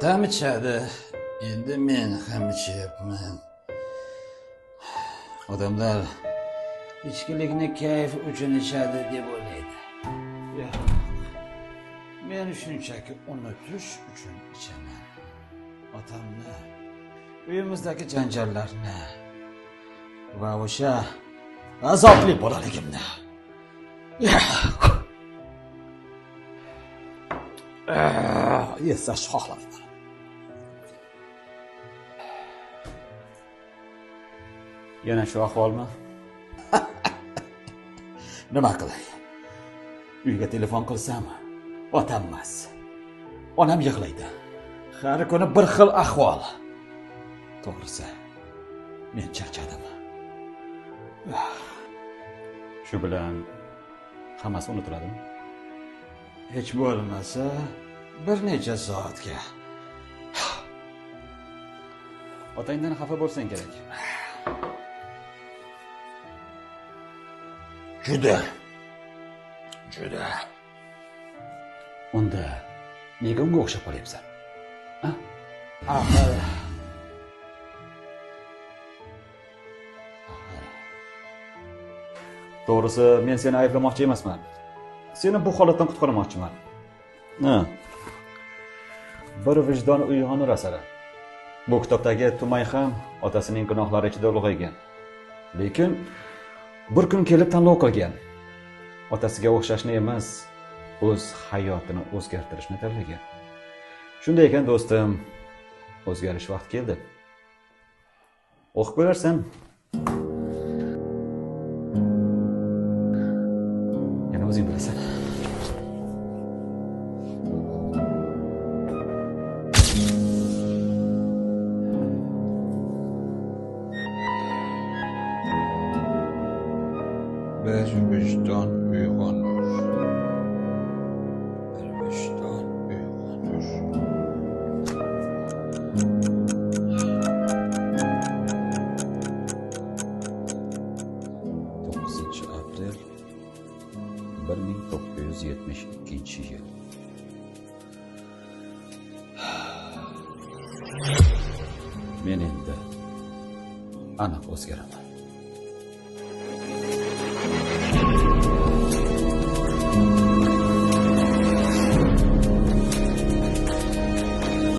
otam ichadi. Endi men ham ichyapman. Odamlar ichkilikni kayf uchun ichadi deb o'ylaydi. Yo'q. Men shunchaki unutish uchun ichaman. Otamni, uyimizdagi janjallarni va o'sha azobli bolaligimni. Esash xohlamayman. Yana shu ahvolmi? Nima qilay? Uyga telefon qilsam, otam emas. Onam yig'laydi. Har kuni bir xil ahvol. To'g'risi, men charchadim. Shu bilan hammasi unutiladimi? Hech bo'lmasa, bir necha soatga. Otangdan xafa bo'lsang kerak. Juda. Unda nega unga o'xshab qolyapsan? Axir. To'g'risi, men seni ayblamoqchi emasman. Seni bu holatdan qutqarmoqchiman. Bir vijdon uyg'onur asari. Bu kitobdagi Tumay ham otasining gunohlari ichida ulg'aygan. Lekin bir kun kelib tanlov qilgan. Otasiga o'xshashni emas, o'z hayotini o'zgartirishni tanlagan. Shunday ekan do'stim, o'zgarish vaqti keldi. O'qib ko'rarsan. Yana o'zing bilasan. Bir vijdon uyg'onur. Bir vijdon uyg'onur. 9-aprel 1972-yil. Men endi aniq o'zgaraman.